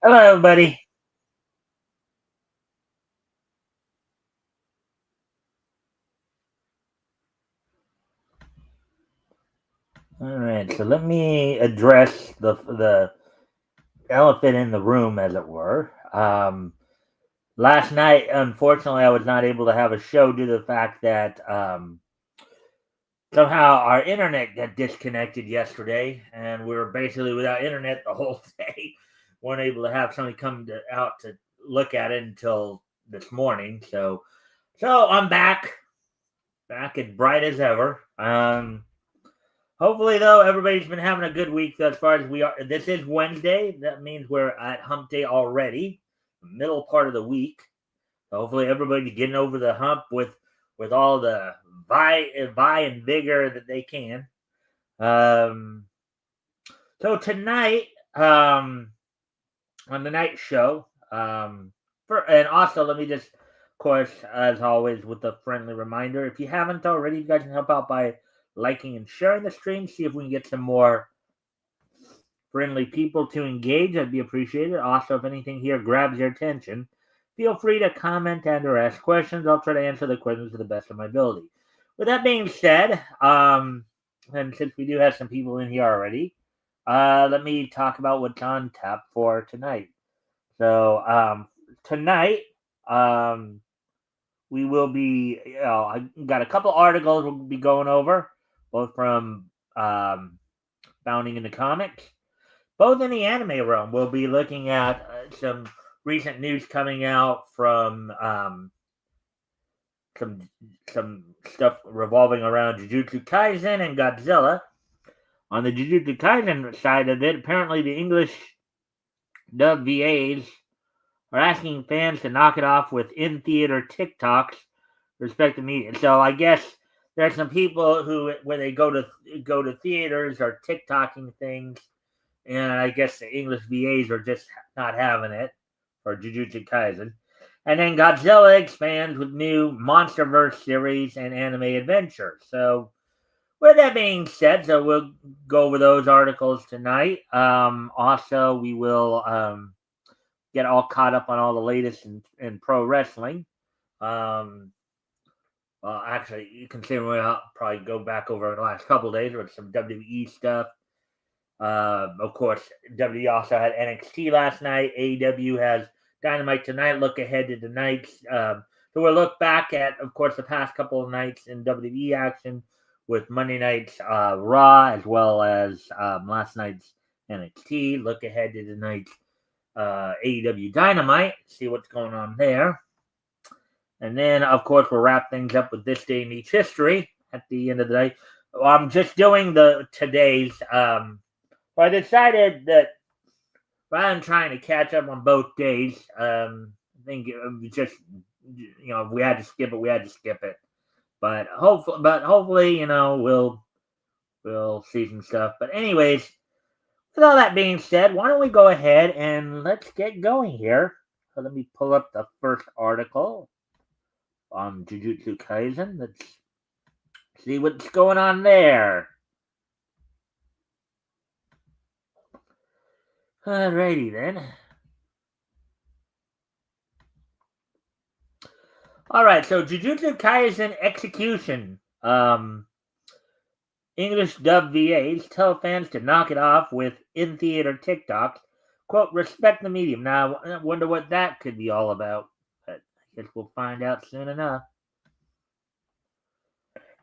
Hello, everybody. All right, so let me address the elephant in the room, as it were. Last night, unfortunately, I was not able to have a show due to the fact that somehow our internet got disconnected yesterday, and we were basically without internet the whole day. weren't able to have somebody out to look at it until this morning. So I'm back as bright as ever. Hopefully, though, everybody's been having a good week as far as we are. This is Wednesday. That means we're at hump day already, the middle part of the week. So hopefully, everybody's getting over the hump with all the vi and vigor that they can. So tonight, on the night show, and also let me just, of course, as always, with a friendly reminder, if you haven't already, you guys can help out by liking and sharing the stream. See if we can get some more friendly people to engage. That'd be appreciated. Also, if anything here grabs your attention, feel free to comment and or ask questions. I'll try to answer the questions to the best of my ability. With that being said, and since we do have some people in here already, let me talk about what's on tap for tonight. So tonight, we will be, I got a couple articles we'll be going over, both from Bounding into Comics, both in the anime realm. We'll be looking at some recent news coming out from some stuff revolving around Jujutsu Kaisen and Godzilla. On the Jujutsu Kaisen side of it, apparently the English dub VAs are asking fans to knock it off with in-theater TikToks, respect to media. So I guess there's some people who, when they go to theaters, are TikToking things, and I guess the English VAs are just not having it for Jujutsu Kaisen. And then Godzilla expands with new MonsterVerse series and anime adventures. So with that being said, so we'll go over those articles tonight. Also, we will get all caught up on all the latest in pro wrestling. Actually, considering I'll probably go back over the last couple of days with some WWE stuff. Of course, WWE also had NXT last night. AEW has Dynamite tonight. Look ahead to tonight. So we'll look back at, of course, the past couple of nights in WWE action with Monday night's Raw as well as last night's NXT. Look ahead to tonight's AEW Dynamite. See what's going on there. And then, of course, we'll wrap things up with This Day in Each History at the end of the day. I'm just doing today's. I decided that rather than trying to catch up on both days, I think it was just, if we had to skip it, we had to skip it. But hopefully, we'll see some stuff. But anyways, with all that being said, why don't we go ahead and let's get going here. So let me pull up the first article on Jujutsu Kaisen. Let's see what's going on there. Alrighty then. Alright, so Jujutsu Kaisen Execution. English dub VAs tell fans to knock it off with in-theater TikToks. Quote, respect the medium. Now, I wonder what that could be all about. But I guess we'll find out soon enough.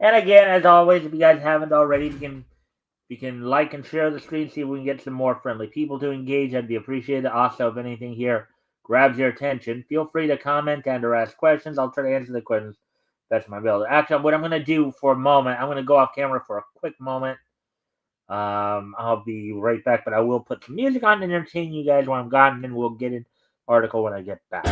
And again, as always, if you guys haven't already, you can like and share the screen, see if we can get some more friendly people to engage. That'd be appreciated. Also, if anything here grabs your attention, feel free to comment and or ask questions. I'll try to answer the questions best of my ability. Actually, what I'm going to do for a moment, I'm going to go off camera for a quick moment. I'll be right back, but I will put some music on to entertain you guys while I'm gone, and then we'll get an article when I get back.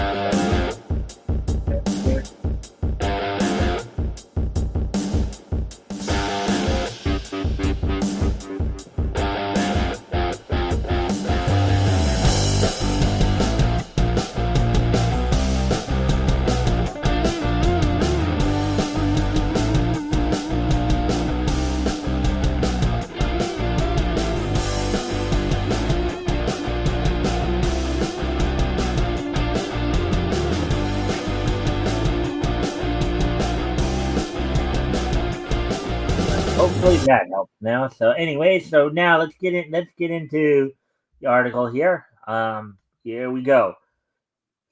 Hopefully that helps now. So anyway, so now let's get into the article here. Here we go.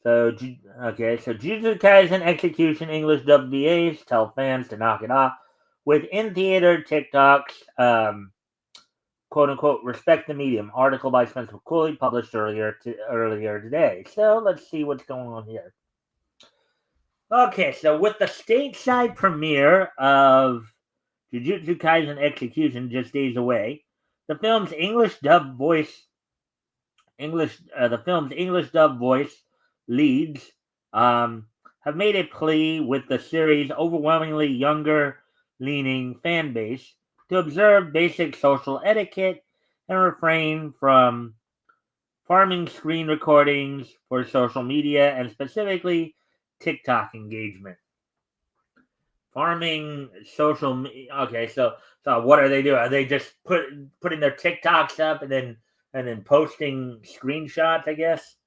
So okay, so Jujutsu Kaisen Execution English WBAs tell fans to knock it off with in theater TikToks. Quote unquote respect the medium article by Spencer Cooley published earlier today. So let's see what's going on here. Okay, so with the stateside premiere of Jujutsu Kaisen Execution just days away, the film's English dub voice leads have made a plea with the series' overwhelmingly younger leaning fan base to observe basic social etiquette and refrain from farming screen recordings for social media and specifically TikTok engagement. Farming social okay, so what are they doing? Are they just putting their TikToks up and then posting screenshots, I guess?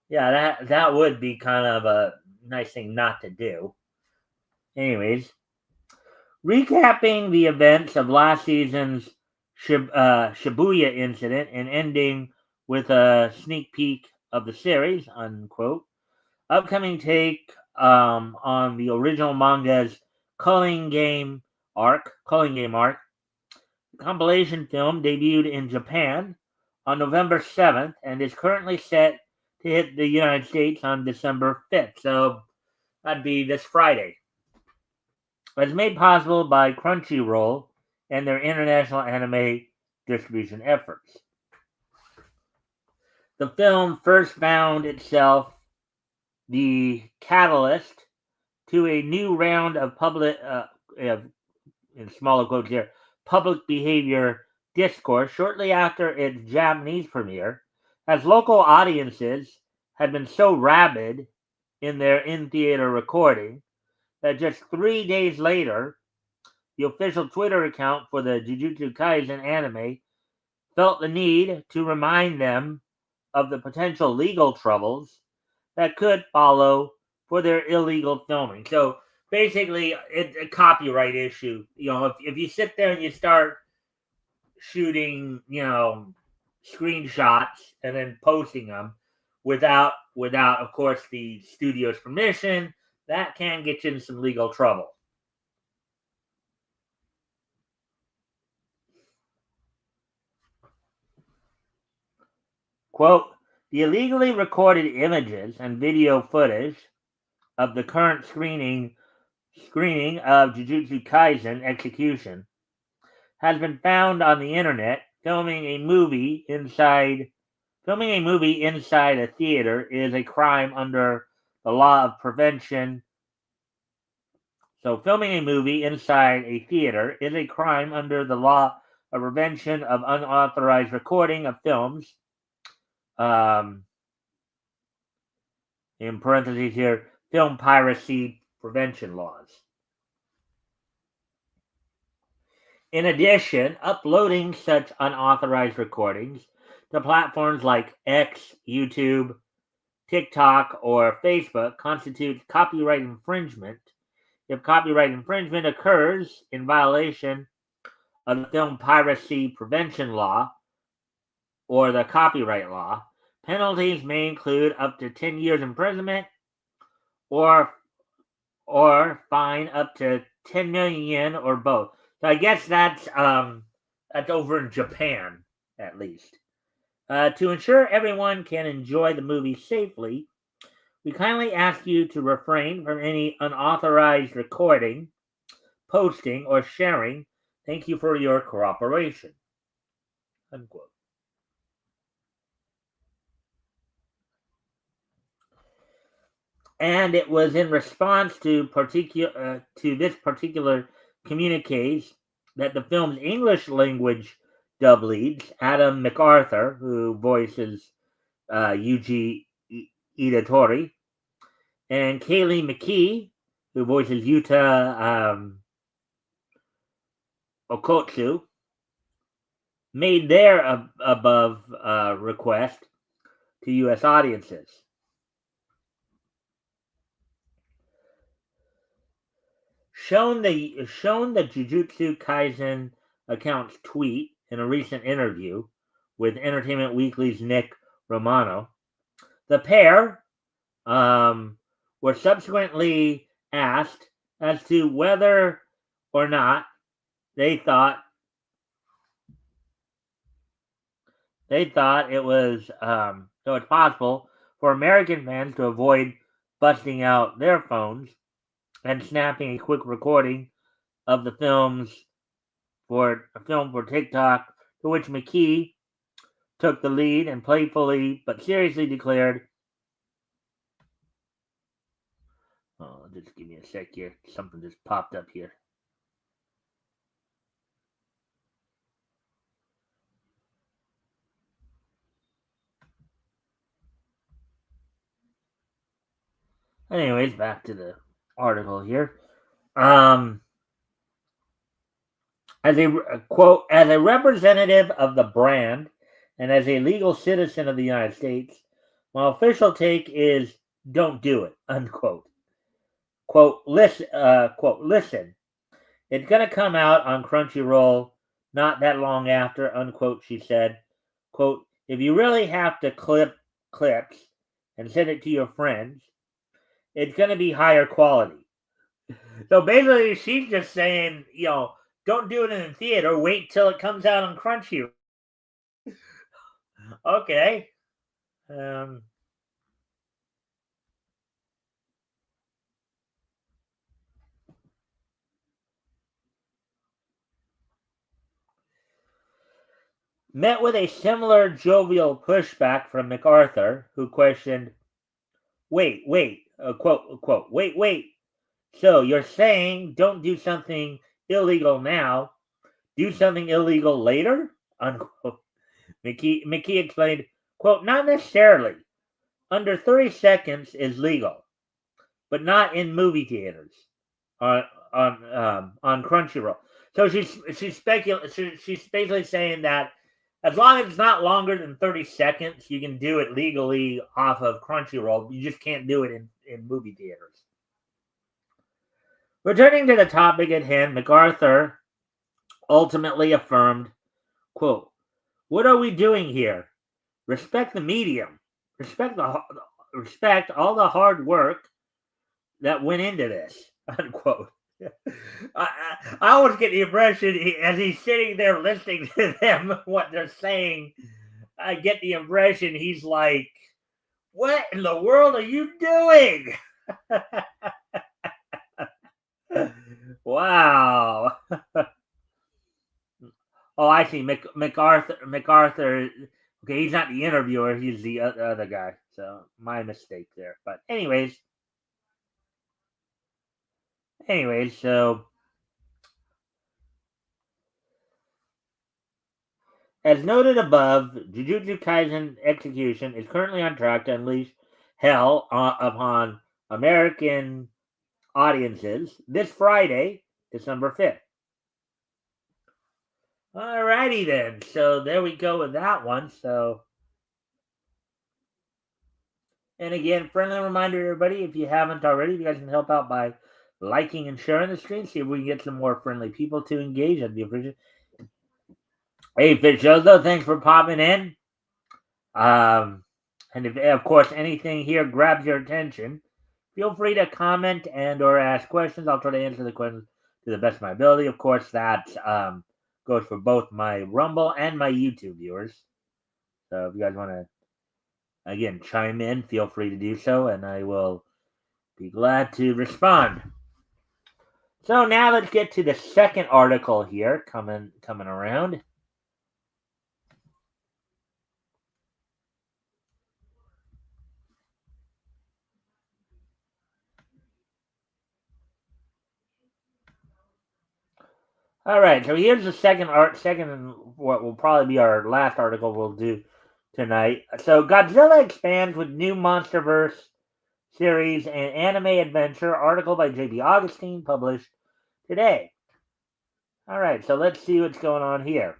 Yeah, that would be kind of a nice thing not to do. Anyways, recapping the events of last season's Shibuya incident and ending with a sneak peek of the series, unquote. Upcoming take on the original manga's Culling Game arc. The compilation film debuted in Japan on November 7th and is currently set to hit the United States on December 5th. So that'd be this Friday. It was made possible by Crunchyroll and their international anime distribution efforts. The film first found itself the catalyst to a new round of in smaller quotes here, public behavior discourse shortly after its Japanese premiere, as local audiences had been so rabid in their in-theater recording that just 3 days later, the official Twitter account for the Jujutsu Kaisen anime felt the need to remind them of the potential legal troubles that could follow for their illegal filming. So basically, it's a copyright issue. If you sit there and you start shooting, screenshots and then posting them without, of course, the studio's permission, that can get you in some legal trouble. Quote, the illegally recorded images and video footage of the current screening of Jujutsu Kaisen Execution has been found on the internet. Filming a movie inside a theater is a crime under the law of prevention. So filming a movie inside a theater is a crime under the law of prevention of unauthorized recording of films. In parentheses here, film piracy prevention laws. In addition, uploading such unauthorized recordings to platforms like X, YouTube, TikTok, or Facebook constitutes copyright infringement if copyright infringement occurs in violation of the film piracy prevention law or the copyright law. Penalties may include up to 10 years imprisonment or fine up to 10 million yen or both. So I guess that's over in Japan, at least. To ensure everyone can enjoy the movie safely, we kindly ask you to refrain from any unauthorized recording, posting, or sharing. Thank you for your cooperation. Unquote. And it was in response to this particular communiques that the film's English language dub leads, Adam MacArthur, who voices Yuji Itatori, and Kaylee McKee, who voices Yuta Okotsu, made their above request to U.S. audiences. shown the Jujutsu Kaisen account's tweet in a recent interview with Entertainment Weekly's Nick Romano. The pair were subsequently asked as to whether or not they thought it was so it's possible for American fans to avoid busting out their phones and snapping a quick recording of the film for TikTok, to which McKee took the lead and playfully but seriously declared, "Oh, just give me a sec here. Something just popped up here." Anyways, back to the article here. As a quote, as a representative of the brand and as a legal citizen of the United States, my official take is don't do it, unquote. Quote, listen, it's going to come out on Crunchyroll not that long after, unquote, she said. Quote, if you really have to clip clips and send it to your friends, it's going to be higher quality. So basically, she's just saying, don't do it in the theater. Wait till it comes out on Crunchyroll. Okay. Met with a similar jovial pushback from MacArthur, who questioned, wait, wait. So you're saying don't do something illegal now, do something illegal later? Unquote. McKee explained, quote, not necessarily. Under 30 seconds is legal, but not in movie theaters on Crunchyroll. So she's basically saying that as long as it's not longer than 30 seconds, you can do it legally off of Crunchyroll. You just can't do it in movie theaters. Returning to the topic at hand, MacArthur ultimately affirmed, quote, what are we doing here? Respect the medium. Respect all the hard work that went into this, unquote. I always get the impression as he's sitting there listening to them, what they're saying, I get the impression he's like, what in the world are you doing? Wow. Oh, I see. MacArthur. Okay, he's not the interviewer. He's the other guy. So my mistake there. But anyways, so as noted above, Jujutsu Kaisen execution is currently on track to unleash hell upon American audiences this Friday, December 5th. Alrighty then. So there we go with that one. So, and again, friendly reminder, everybody, if you haven't already, you guys can help out by liking and sharing the stream. See if we can get some more friendly people to engage. That'd be appreciated. Hey, Fish though, thanks for popping in. And if, of course, anything here grabs your attention, feel free to comment and or ask questions. I'll try to answer the questions to the best of my ability. Of course, that goes for both my Rumble and my YouTube viewers. So if you guys want to, again, chime in, feel free to do so, and I will be glad to respond. So now let's get to the second article here coming around. All right, so here's the second what will probably be our last article we'll do tonight. So Godzilla expands with new MonsterVerse series and anime adventure, article by J.B. Augustine, published today. All right, so let's see what's going on here.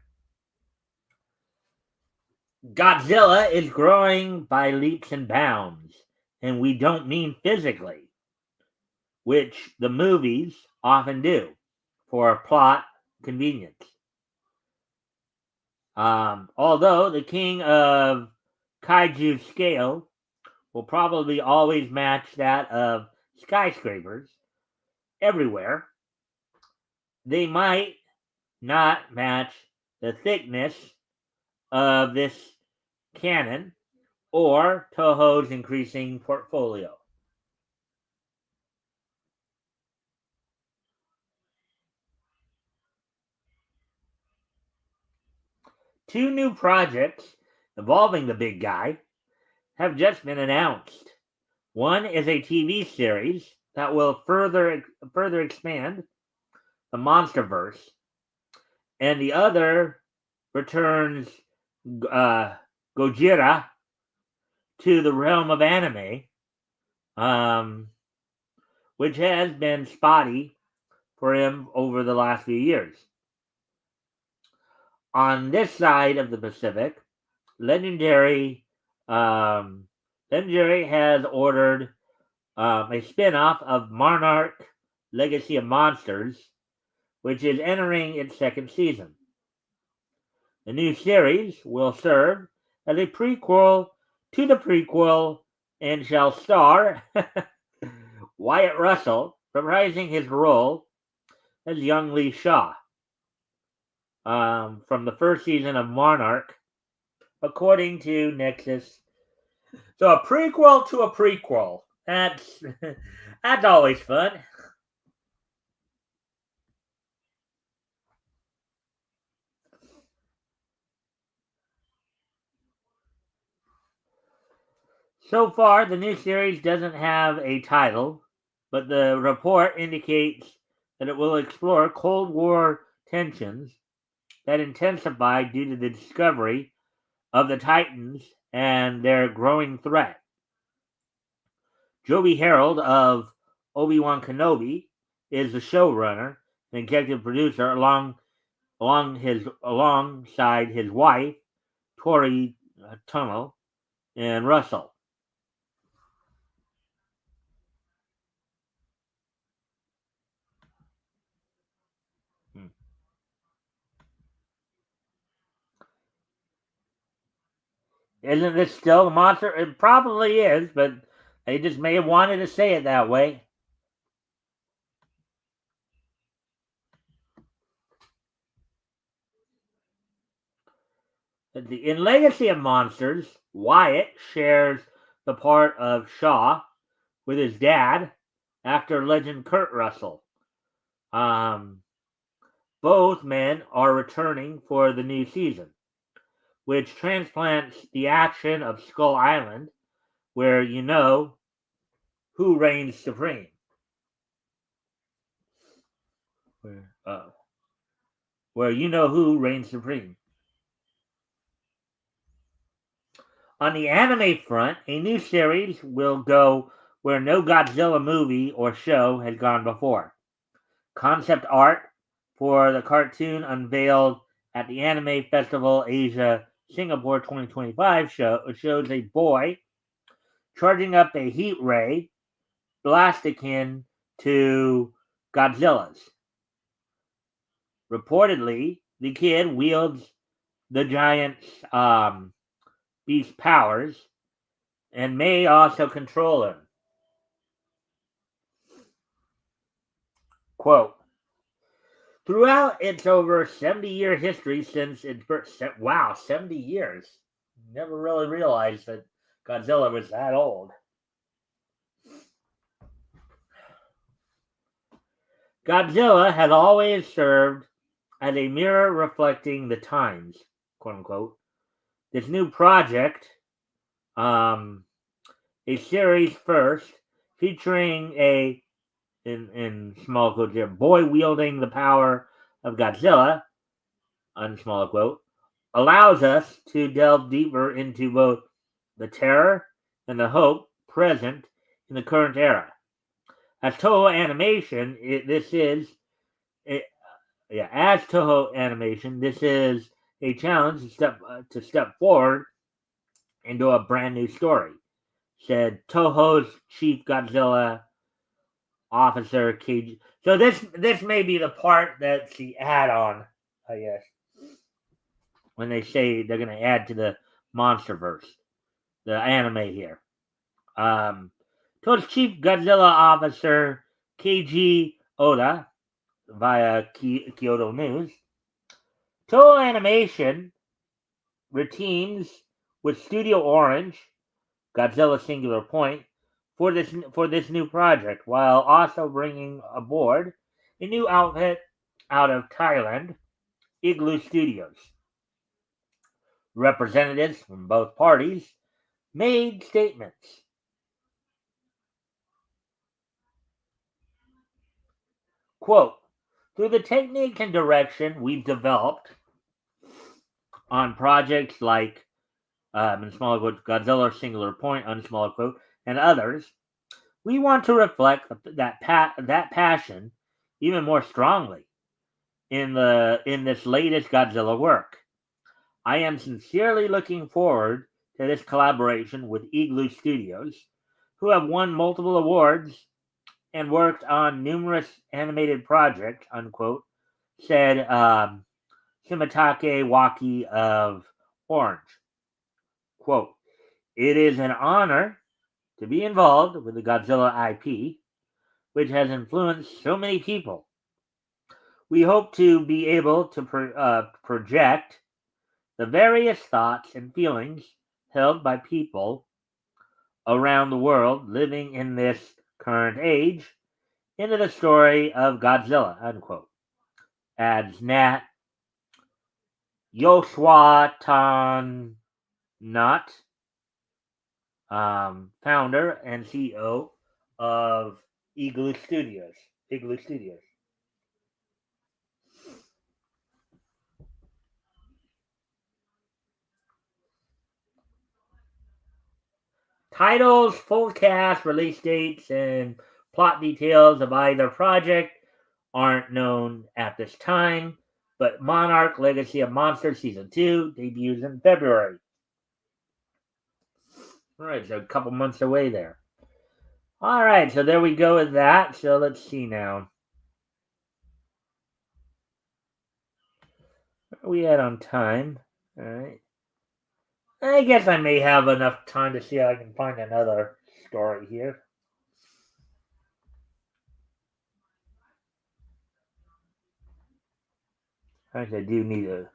Godzilla is growing by leaps and bounds, and we don't mean physically, which the movies often do for plot convenience. Although the king of kaiju scale will probably always match that of skyscrapers everywhere, they might not match the thickness of this canon or Toho's increasing portfolio. Two new projects involving the big guy have just been announced. One is a TV series that will further expand the MonsterVerse, and the other returns Gojira to the realm of anime, um, which has been spotty for him over the last few years. On this side of the Pacific, Legendary um, Legendary has ordered a spin-off of Monarch Legacy of Monsters, which is entering its second season. The new series will serve as a prequel to the prequel and shall star Wyatt Russell, reprising his role as young Lee Shaw from the first season of Monarch, according to Nexus. So a prequel to a prequel. That's that's always fun. So far, the new series doesn't have a title, but the report indicates that it will explore Cold War tensions that intensify due to the discovery of the Titans and their growing threat. Joby Harold of Obi-Wan Kenobi is the showrunner and executive producer alongside his wife, Tori Tunnell, and Russell. Hmm. Isn't this still the monster? It probably is, but they just may have wanted to say it that way. In Legacy of Monsters, Wyatt shares the part of Shaw with his dad, actor legend Kurt Russell. Um, Both men are returning for the new season, which transplants the action of Skull Island, where you know who reigns supreme. Where, uh, where you know who reigns supreme. On the anime front, a new series will go where no Godzilla movie or show has gone before. Concept art for the cartoon unveiled at the Anime Festival Asia Singapore 2025 shows a boy charging up a heat ray blast akin to Godzilla's. Reportedly, the kid wields the giant's beast powers and may also control him. Quote, throughout its over 70-year history since its birth, wow, 70 years. Never really realized that Godzilla was that old. Godzilla has always served as a mirror reflecting the times, quote unquote. This new project, a series first, featuring in small quotes here, boy wielding the power of Godzilla, small quote, allows us to delve deeper into both the terror and the hope present in the current era. As Toho Animation, as Toho Animation, this is a challenge to step forward into a brand new story, said Toho's chief Godzilla Officer KG. So this may be the part that's the add-on, I guess, when they say they're going to add to the MonsterVerse, the anime here. Told Chief Godzilla Officer KG Oda via Kyoto News. Total Animation teams with Studio Orange, Godzilla Singular Point, for this new project, while also bringing aboard a new outfit out of Thailand, Igloo Studios. Representatives from both parties made statements. Quote, through the technique and direction we've developed on projects like in smaller quotes, Godzilla Singular Point, unsmaller quote, and others, we want to reflect that passion even more strongly in this latest Godzilla work. I am sincerely looking forward to this collaboration with Igloo Studios, who have won multiple awards and worked on numerous animated projects, unquote, said Shimatake Waki of Orange. Quote, it is an honor to be involved with the Godzilla IP, which has influenced so many people. We hope to be able to project the various thoughts and feelings held by people around the world living in this current age into the story of Godzilla, unquote, adds Nat Yoshwatanat, founder and CEO of Igloo Studios. Titles, full cast, release dates, and plot details of either project aren't known at this time, but Monarch Legacy of Monsters Season 2 debuts in February. All right, so a couple months away there. All right, so there we go with that. So let's see now. Where are we at on time? All right. I guess I may have enough time to see if I can find another story here. Actually, I do need to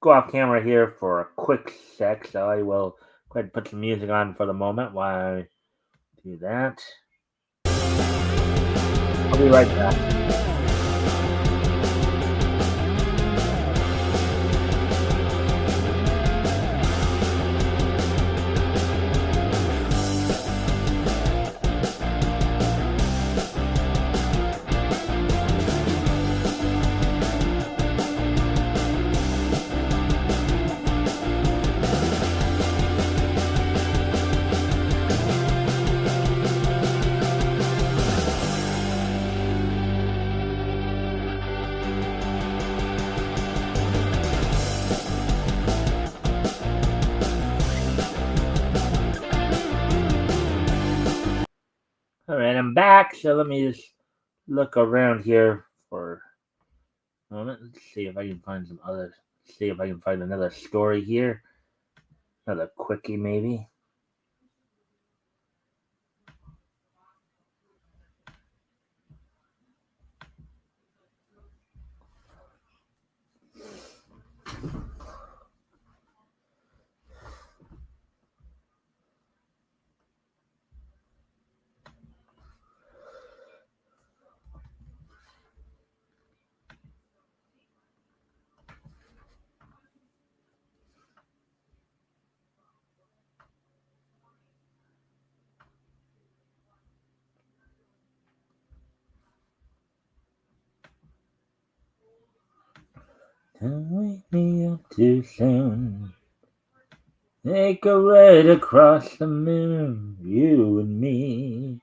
go off camera here for a quick sec, so I will go ahead and put some music on for the moment while I do that. I'll be right back. All right, I'm back. So let me just look around here for a moment. Let's see if I can find some other. See if I can find another story here. Another quickie, maybe. Don't wake me up too soon. Take a ride across the moon, you and me.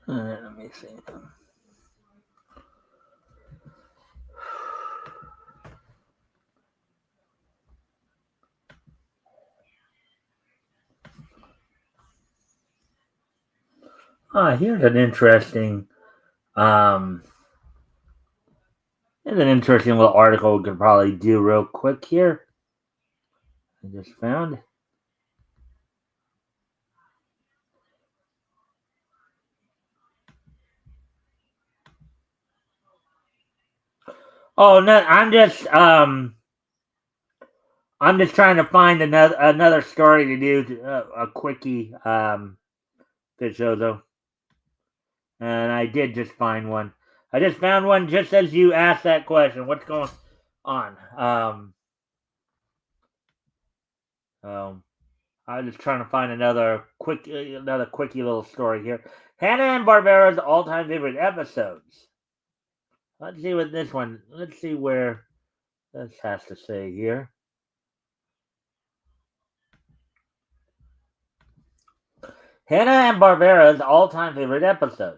Let me see. Here's an interesting little article we could probably do real quick here. I just found. Oh no, I'm just trying to find another story to do, a quickie, Fishozo. And I did just find one. I just found one just as you asked that question. What's going on? I was just trying to find another quickie little story here. Hanna-Barbera's all-time favorite episodes. Let's see what this one. Let's see where this has to say here. Hanna-Barbera's all-time favorite episodes.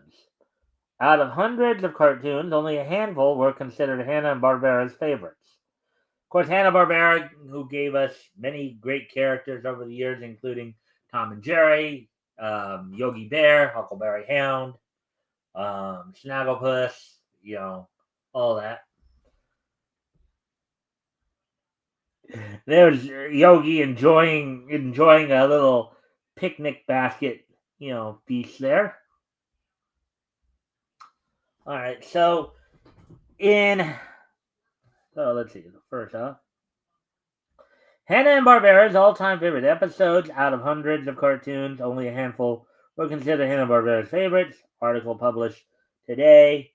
Out of hundreds of cartoons, only a handful were considered Hanna-Barbera's favorites. Of course, Hanna-Barbera, who gave us many great characters over the years, including Tom and Jerry, Yogi Bear, Huckleberry Hound, Snagglepuss, all that. There's Yogi enjoying a little picnic basket, feast there. All right, so let's see the first, Hanna-Barbera's all-time favorite episodes. Out of hundreds of cartoons, only a handful were considered Hanna-Barbera's favorites. Article published today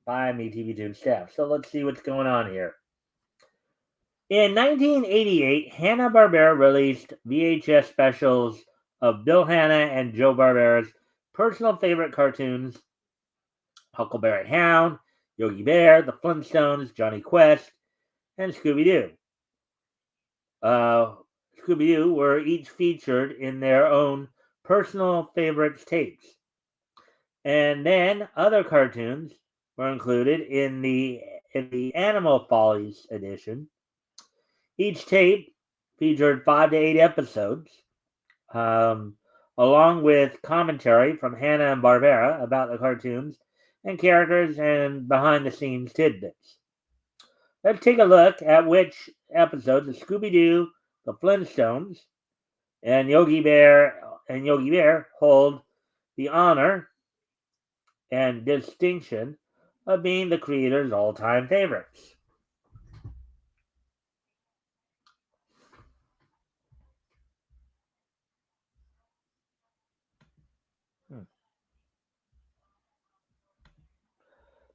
by MeTV2 staff. So let's see what's going on here. In 1988, Hanna-Barbera released VHS specials of Bill Hanna and Joe Barbera's personal favorite cartoons: Huckleberry Hound, Yogi Bear, The Flintstones, Johnny Quest, and Scooby-Doo. Scooby-Doo were each featured in their own personal favorites tapes. And then other cartoons were included in the Animal Follies edition. Each tape featured 5 to 8 episodes, along with commentary from Hanna-Barbera about the cartoons and characters and behind-the-scenes tidbits. Let's take a look at which episodes of Scooby-Doo, The Flintstones, and Yogi Bear hold the honor and distinction of being the creator's all-time favorites.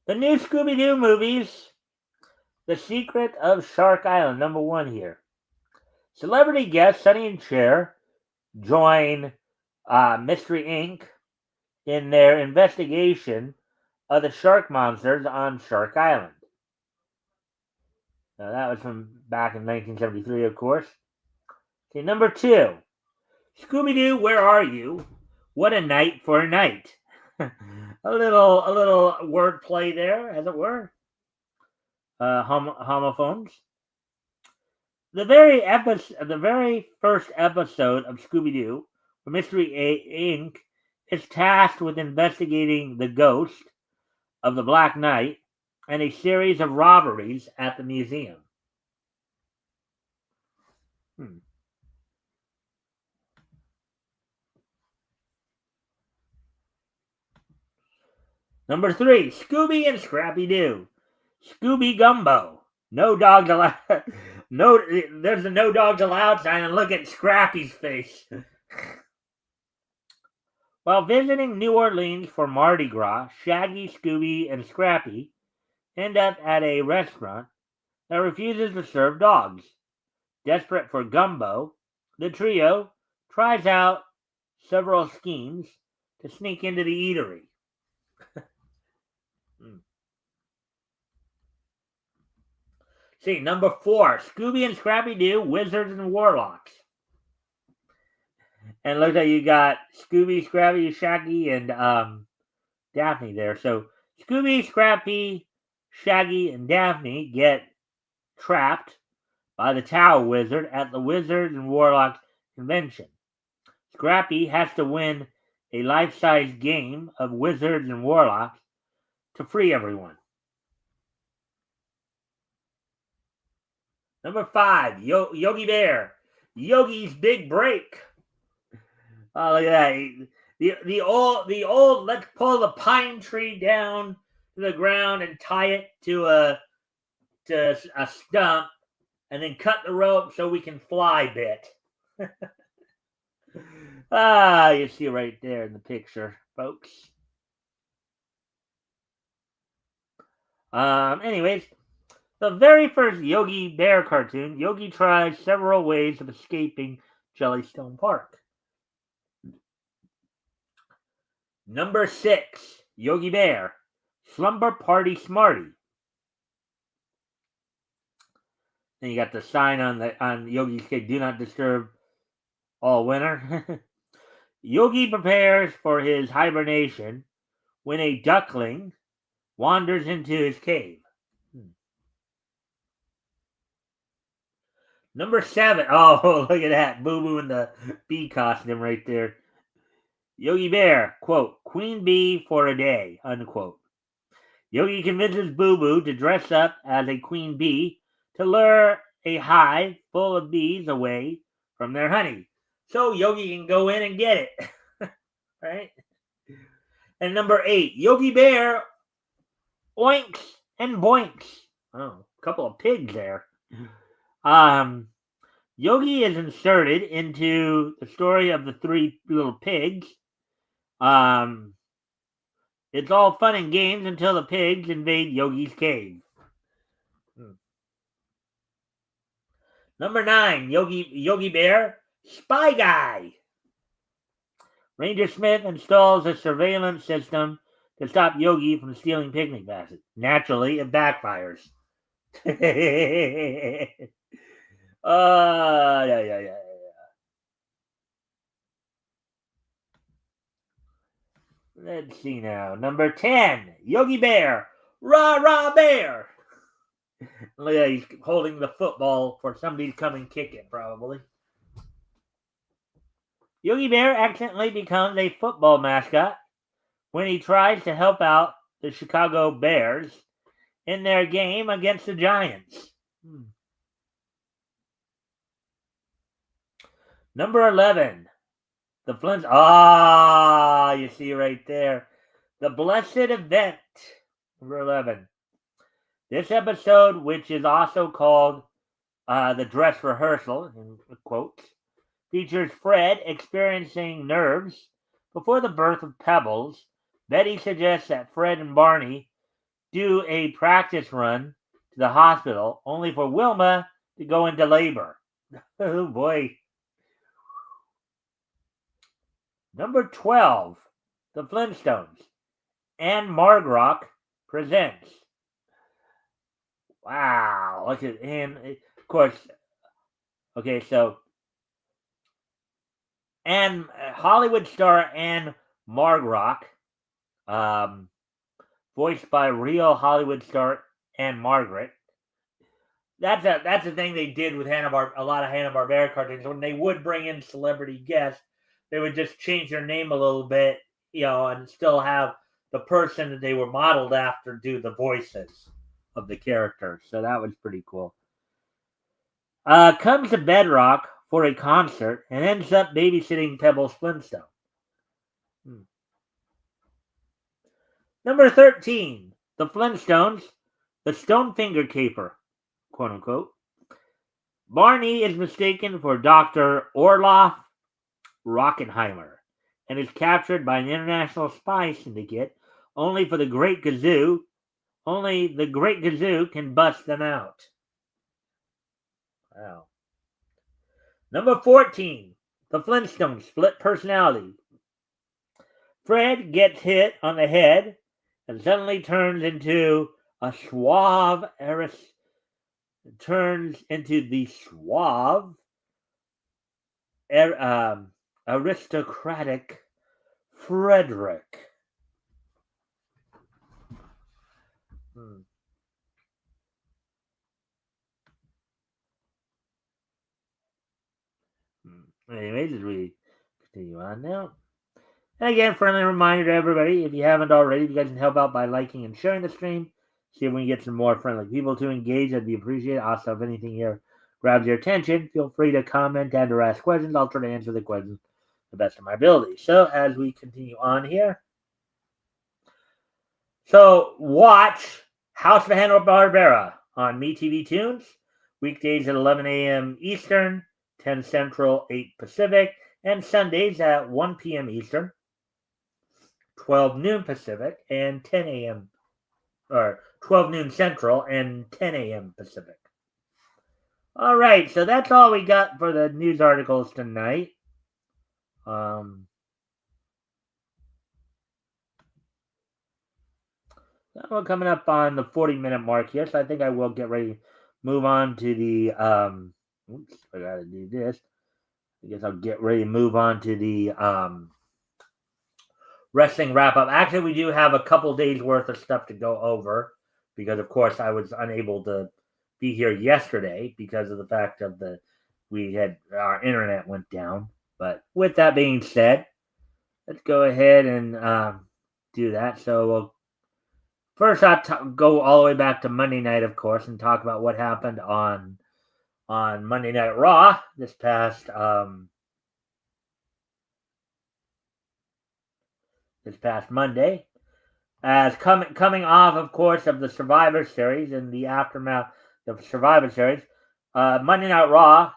The new Scooby-Doo movies, The Secret of Shark Island, number 1 here. Celebrity guest Sonny and Cher join Mystery Inc. in their investigation of the shark monsters on Shark Island. Now, that was from back in 1973, of course. Okay, number 2. Scooby-Doo, Where Are You? What a Night for a Night. a little wordplay there, as it were. Homophones. The very first episode of Scooby-Doo, Mystery Inc., is tasked with investigating the ghost of the Black Knight and a series of robberies at the museum. Number 3, Scooby and Scrappy-Doo. Scooby Gumbo. No dogs allowed. There's a no dogs allowed sign, and look at Scrappy's face. While visiting New Orleans for Mardi Gras, Shaggy, Scooby, and Scrappy end up at a restaurant that refuses to serve dogs. Desperate for gumbo, the trio tries out several schemes to sneak into the eatery. See, number 4, Scooby and Scrappy-Doo, Wizards and Warlocks. And look at you got Scooby, Scrappy, Shaggy, and Daphne there. So Scooby, Scrappy, Shaggy, and Daphne get trapped by the Tao Wizard at the Wizards and Warlocks convention. Scrappy has to win a life-size game of Wizards and Warlocks to free everyone. Number 5, Yogi Bear. Yogi's Big Break. Oh, look at that. The old let's pull the pine tree down to the ground and tie it to a stump and then cut the rope so we can fly bit. You see right there in the picture, folks. Anyways, the very first Yogi Bear cartoon, Yogi tries several ways of escaping Jellystone Park. Number 6, Yogi Bear, Slumber Party Smarty. Then you got the sign on Yogi's cage, do not disturb all winter. Yogi prepares for his hibernation when a duckling wanders into his cave. Number 7. Oh, look at that. Boo Boo in the bee costume right there. Yogi Bear, quote, Queen Bee for a day, unquote. Yogi convinces Boo Boo to dress up as a queen bee to lure a hive full of bees away from their honey. So Yogi can go in and get it. Right? And number 8, Yogi Bear oinks and boinks. Oh, a couple of pigs there. Yogi is inserted into the story of the 3 little pigs. It's all fun and games until the pigs invade Yogi's cave. Number 9, Yogi Bear, Spy Guy. Ranger Smith installs a surveillance system to stop Yogi from stealing picnic baskets. Naturally, it backfires. Yeah. Let's see now. Number 10, Yogi Bear, Rah Rah Bear. Look at, he's holding the football for somebody to come and kick it, probably. Yogi Bear accidentally becomes a football mascot when he tries to help out the Chicago Bears in their game against the Giants. Number 11, the Flintstones. You see right there. The Blessed Event. Number 11. This episode, which is also called The Dress Rehearsal, in quotes, features Fred experiencing nerves before the birth of Pebbles. Betty suggests that Fred and Barney do a practice run to the hospital, only for Wilma to go into labor. Oh boy. Number 12, The Flintstones. Anne Margrock presents. Wow, look at Anne. Of course, okay, so Anne, Hollywood star Anne Margrock, voiced by real Hollywood star Anne Margaret. That's the thing they did with a lot of Hanna-Barbera cartoons. When they would bring in celebrity guests, they would just change their name a little bit, and still have the person that they were modeled after do the voices of the characters. So that was pretty cool. Comes to Bedrock for a concert and ends up babysitting Pebbles Flintstone. Number 13, The Flintstones, the Stonefinger Caper, quote unquote. Barney is mistaken for Dr. Orloff Rockenheimer and is captured by an international spy syndicate only the Great Gazoo can bust them out. Wow. Number 14, The Flintstones Split Personality. Fred gets hit on the head and suddenly turns into the suave aristocratic Frederick. Anyways, as we continue on now. And again, friendly reminder to everybody, if you haven't already, you guys can help out by liking and sharing the stream. See if we can get some more friendly people to engage. That'd be appreciated. Also, if anything here grabs your attention, feel free to comment and or ask questions. I'll try to answer the questions the best of my ability. So as we continue on here. So watch House of Hanna-Barbera on MeTV Tunes, weekdays at 11 a.m. Eastern, 10 Central, 8 Pacific, and Sundays at 1 p.m. Eastern, 12 noon Pacific, and 10 a.m. or 12 noon Central and 10 a.m. Pacific. All right, so that's all we got for the news articles tonight. We're coming up on the 40-minute mark here, so I think I will get ready to move on to the oops, I gotta do this. I guess I'll get ready to move on to the wrestling wrap up. Actually, we do have a couple days worth of stuff to go over because, of course, I was unable to be here yesterday because of the fact of our internet went down. But with that being said, let's go ahead and do that. So we'll first I'll go all the way back to Monday night, of course, and talk about what happened on Monday Night Raw this past Monday. As coming off, of course, of the Survivor Series and the aftermath of the Survivor Series, Monday Night Raw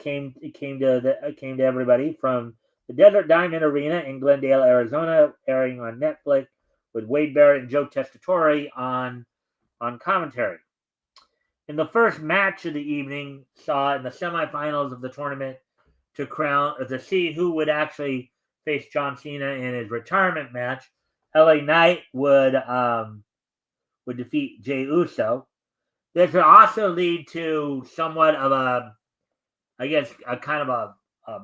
came to everybody from the Desert Diamond Arena in Glendale, Arizona, airing on Netflix with Wade Barrett and Joe Testatori on commentary. In the first match of the evening, saw in the semifinals of the tournament to see who would actually face John Cena in his retirement match. LA Knight would defeat Jey Uso. This would also lead to somewhat of a kind of a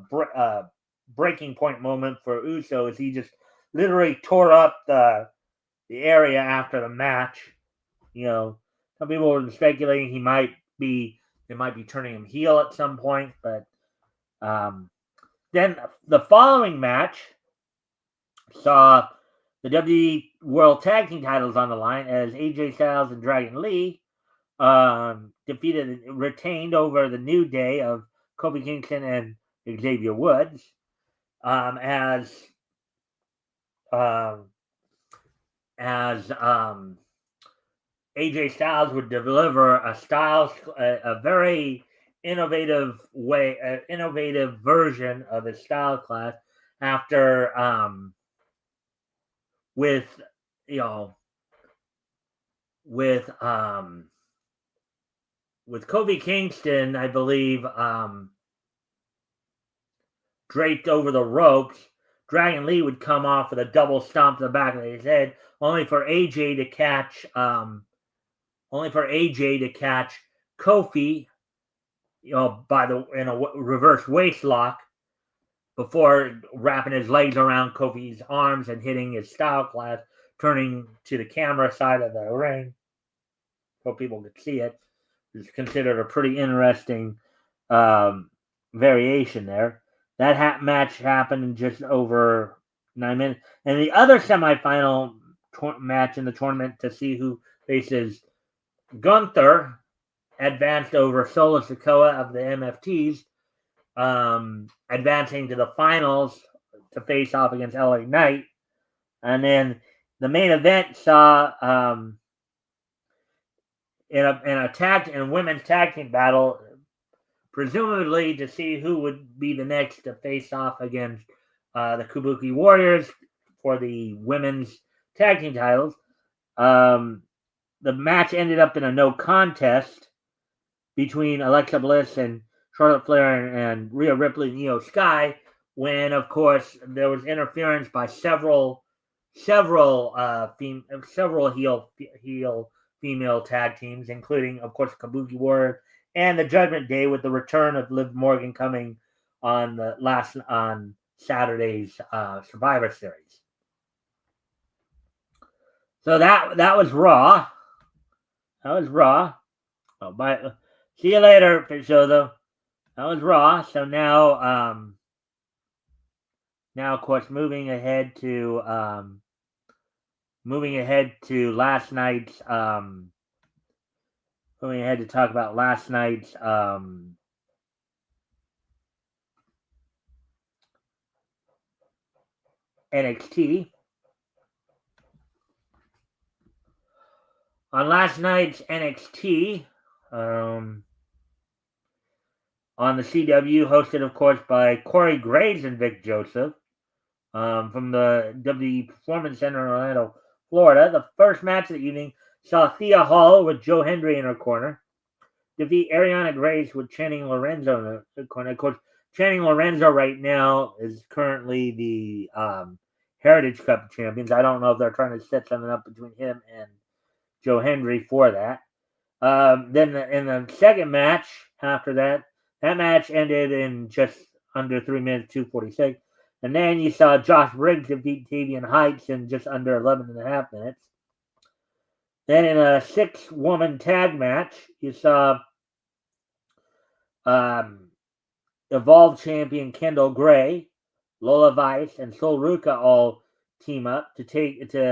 breaking point moment for Uso, as he just literally tore up the area after the match. Some people were speculating they might be turning him heel at some point, but then the following match saw the WWE World Tag Team titles on the line as AJ Styles and Dragon Lee retained over the New Day of Kofi Kingston and Xavier Woods, as AJ Styles would deliver a very innovative version of his style class after with Kofi Kingston, I believe, draped over the ropes. Dragon Lee would come off with a double stomp to the back of his head, only for AJ to catch Kofi, in a reverse waist lock before wrapping his legs around Kofi's arms and hitting his style class, turning to the camera side of the ring so people could see it. It's considered a pretty interesting variation there. That match happened in just over 9 minutes. And the other semifinal match in the tournament to see who faces Gunther advanced over Solo Sikoa of the MFTs, advancing to the finals to face off against LA Knight. And then the main event saw in a women's tag team battle, presumably to see who would be the next to face off against the Kabuki Warriors for the women's tag team titles. The match ended up in a no contest between Alexa Bliss and Charlotte Flair and Rhea Ripley and Io Sky, when, of course, there was interference by several heel female tag teams, including, of course, Kabuki Warriors and the Judgment Day, with the return of Liv Morgan coming on Saturday's Survivor Series. So that was Raw. That was Raw. Oh, bye. See you later, Fishozo. That was Raw. So now of course, moving ahead to last night's moving ahead to talk about last night's NXT. On last night's NXT, on the CW, hosted, of course, by Corey Graves and Vic Joseph, from the WWE Performance Center in Orlando, Florida. The first match of the evening saw Thea Hall with Joe Hendry in her corner defeat Ariana Grace with Channing Lorenzo in the corner. Of course, Channing Lorenzo right now is currently the Heritage Cup champions. I don't know if they're trying to set something up between him and Joe Hendry for that. Then in the second match after that match ended in just under 3 minutes, 2:46. And then you saw Josh Briggs defeat Tavian Heights in just under 11.5 minutes. Then in a 6-woman tag match, you saw Evolve champion Kendall Gray, Lola Vice, and Sol Ruka all team up to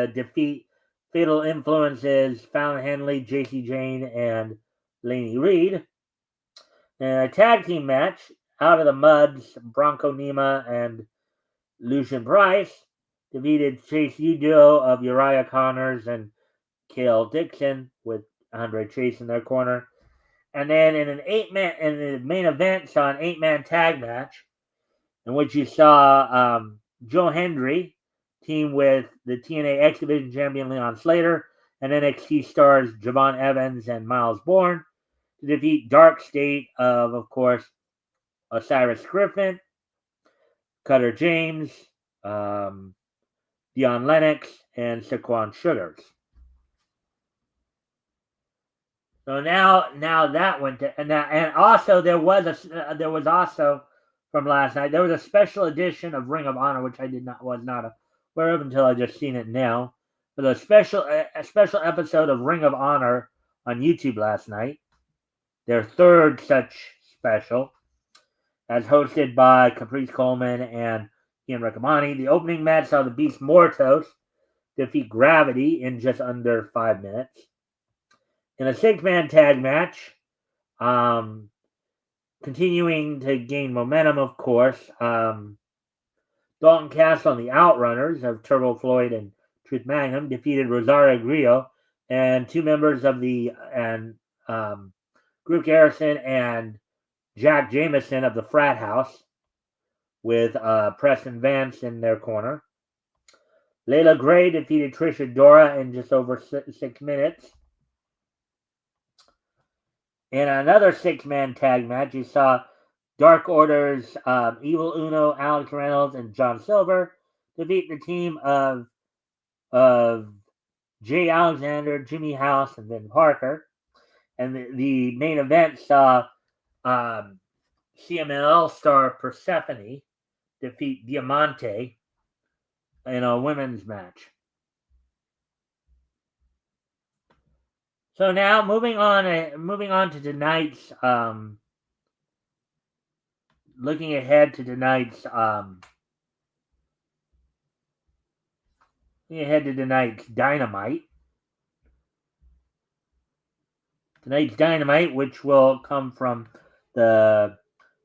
defeat Fatal Influences, Fallon Henley, JC Jane, and Lainey Reed. In a tag team match, Out of the Muds, Bronco Nima and Lucian Price defeated Chase Udo of Uriah Connors and Kale Dixon with Andre Chase in their corner. And then in the main event, saw an 8-man tag match in which you saw Joe Hendry team with the TNA X Division champion Leon Slater and NXT stars Javon Evans and Miles Bourne to defeat Dark State of course, Osiris Griffin, Cutter James, Dion Lennox, and Saquon Sugars. So now that went to, and also there was also from last night, there was a special edition of Ring of Honor, which I was not aware of until I just seen it now. For the special episode of Ring of Honor on YouTube last night, their third such special, as hosted by Caprice Coleman and Ian Riccomani. The opening match saw the Beast Mortos defeat Gravity in just under 5 minutes. In a 6-man tag match, continuing to gain momentum, of course, Dalton Castle and the Outrunners of Turbo Floyd and Truth Magnum defeated Rosario Grillo and 2 members of the Group Garrison and Jack Jameson of the Frat House with Preston Vance in their corner. Layla Gray defeated Trisha Dora in just over 6 minutes. In another 6-man tag match, you saw Dark Order's Evil Uno, Alex Reynolds, and John Silver defeat the team of Jay Alexander, Jimmy House, and Ben Parker. And the main event saw CMLL star Persephone defeat Diamante in a women's match. So now moving on to tonight's looking ahead to tonight's Dynamite. Tonight's Dynamite, which will come from the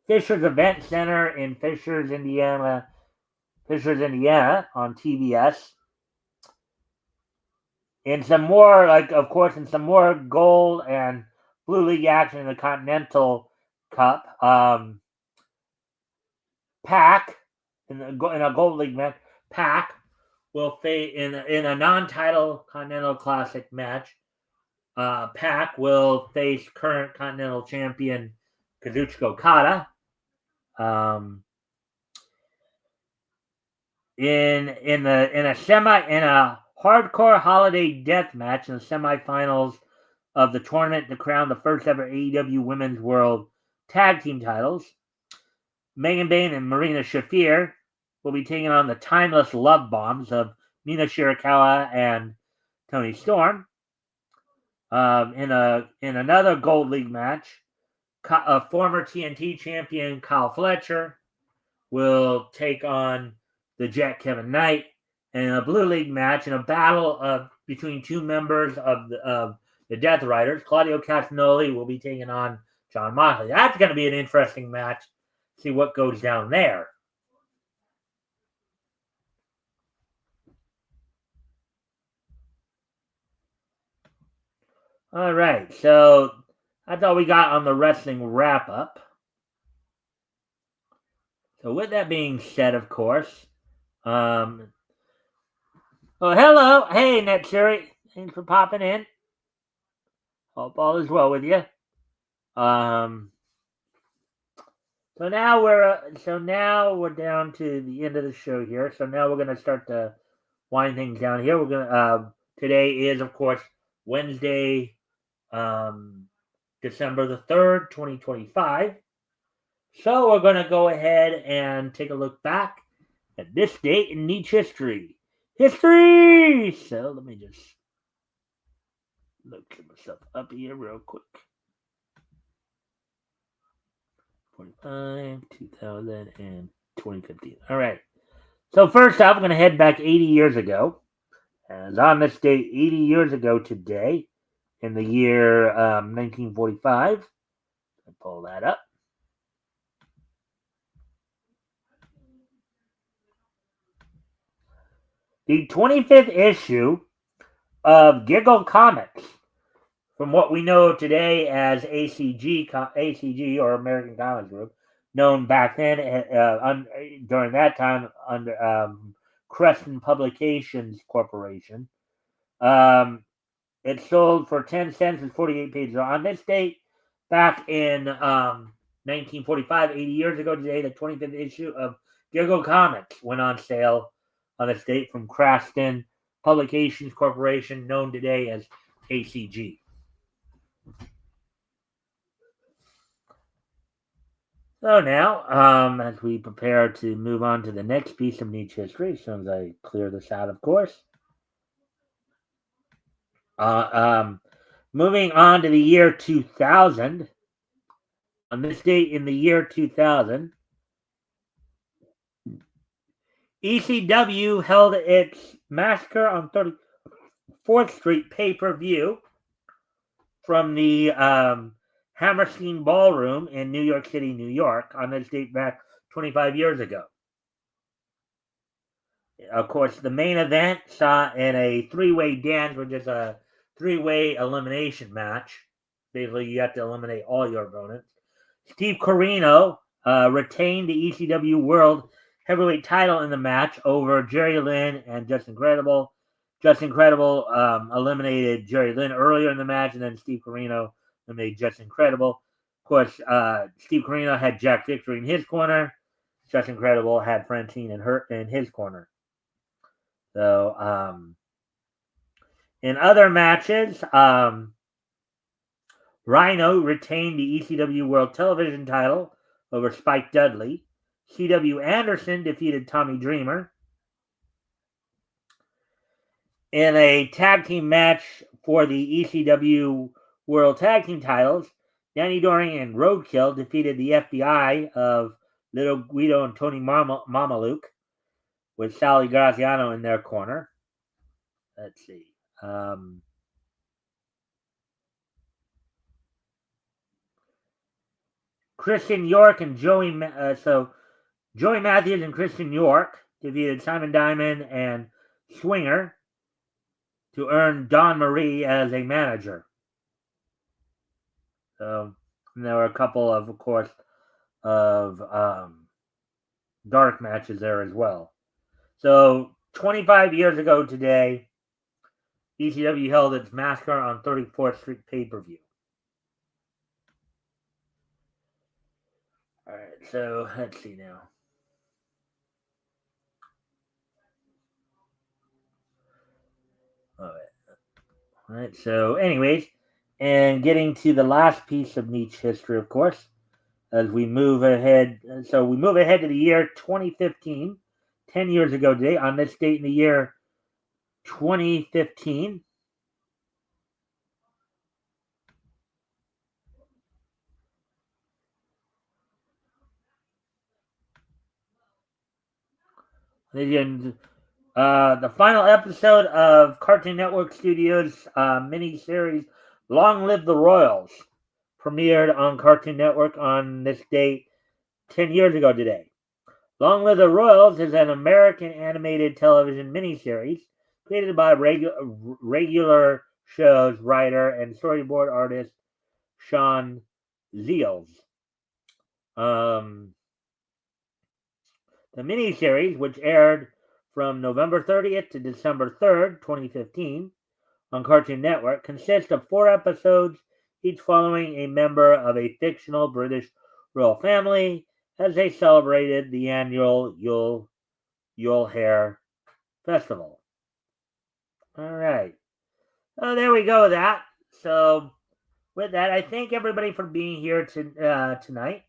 Fishers Event Center in Fishers, Indiana on TBS. In some more, gold and blue league action in the Continental Cup, Pac in a gold league match, Pac will face in a non-title Continental Classic match. Pac will face current Continental Champion Kazuchika Okada. In a hardcore holiday death match in the semifinals of the tournament to crown the first ever AEW Women's World Tag Team titles, Megan Bayne and Marina Shafir will be taking on the timeless love bombs of Mina Shirakawa and Toni Storm. In another Gold League match, former TNT champion Kyle Fletcher will take on the Jet Kevin Knight in a Blue League match in a battle between two members of the Death Riders. Claudio Castagnoli will be taking on John Moxley. That's going to be an interesting match. See what goes down there. All right, so that's all we got on the wrestling wrap-up. So with that being said, of course, oh, hello. Hey, Netsuri. Thanks for popping in. Hope all is well with you. So now we're down to the end of the show here. So now we're gonna start to wind things down here. We're gonna today is of course Wednesday, December the 3rd, 2025. So we're gonna go ahead and take a look back at this date in Niche history. So let me just look myself up here real quick. 45, 2000, and 2015. All right. So first off, I'm going to head back 80 years ago. As on this date, 80 years ago today, in the year 1945, I pull that up. The 25th issue of Giggle Comics, from what we know today as ACG or American Comics Group, known back then during that time under Creston Publications Corporation. It sold for 10 cents and 48 pages. On this date, back in 1945, 80 years ago today, the 25th issue of Giggle Comics went on sale on this date from Creston Publications Corporation, known today as ACG. So now, as we prepare to move on to the next piece of niche history, as soon as I clear this out, of course. Moving on to the year 2000. On this date in the year 2000, ECW held its Massacre on 34th Street pay-per-view from the Hammerstein Ballroom in New York City, New York, on this date back 25 years ago. Of course, the main event saw in a three-way dance, which is a three-way elimination match. Basically, you have to eliminate all your opponents. Steve Corino retained the ECW World Heavyweight title in the match over Jerry Lynn and Justin Credible. Justin Credible eliminated Jerry Lynn earlier in the match, and then Steve Corino eliminated Justin Credible. Of course, Steve Corino had Jack Victory in his corner. Justin Credible had Francine in his corner. So, in other matches, Rhino retained the ECW World Television title over Spike Dudley. C.W. Anderson defeated Tommy Dreamer. In a tag team match for the ECW World Tag Team titles, Danny Doring and Roadkill defeated the FBI of Little Guido and Tony Mamaluke, with Sally Graziano in their corner. Let's see. Christian York and Joey Matthews and Christian York defeated Simon Diamond and Swinger to earn Don Marie as a manager. So there were a couple of course, of dark matches there as well. So 25 years ago today, ECW held its Massacre on 34th Street pay-per-view. All right, so let's see now. All right, so anyways, and getting to the last piece of niche history, of course, as we move ahead. So we move ahead to the year 2015, 10 years ago today. On this date in the year 2015, The final episode of Cartoon Network Studios miniseries Long Live the Royals premiered on Cartoon Network on this date 10 years ago today. Long Live the Royals is an American animated television miniseries created by regular show's writer and storyboard artist Sean Ziels. The miniseries, which aired from November 30th to December 3rd, 2015, on Cartoon Network, consists of 4 episodes, each following a member of a fictional British royal family as they celebrated the annual Yule Hare Festival. All right. Oh, there we go with that. So, with that, I thank everybody for being here tonight.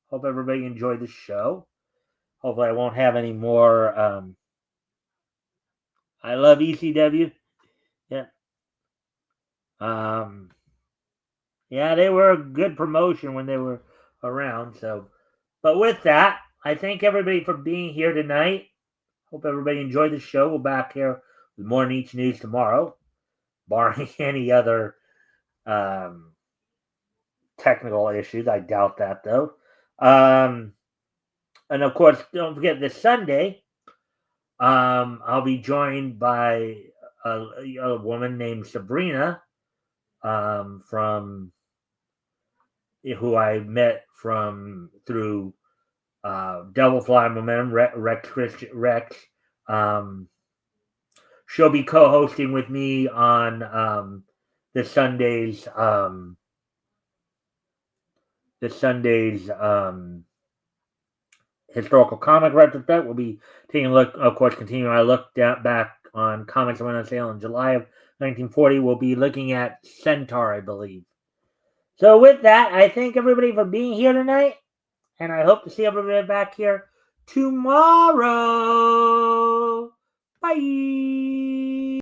Hope everybody enjoyed the show. Hopefully, I won't have any more. I love ECW. Yeah. Yeah, they were a good promotion when they were around. So, but with that, I thank everybody for being here tonight. Hope everybody enjoyed the show. We'll be back here with more Niche News tomorrow, barring any other technical issues. I doubt that, though. And of course, don't forget this Sunday, I'll be joined by a woman named Sabrina, from who I met through Devil Fly Momentum, Rex. She'll be co-hosting with me on this Sunday's historical comic retrospect. We'll be taking a look, of course, continuing our look back on comics that went on sale in July of 1940. We'll be looking at Centaur, I believe. So with that, I thank everybody for being here tonight, and I hope to see everybody back here tomorrow. Bye.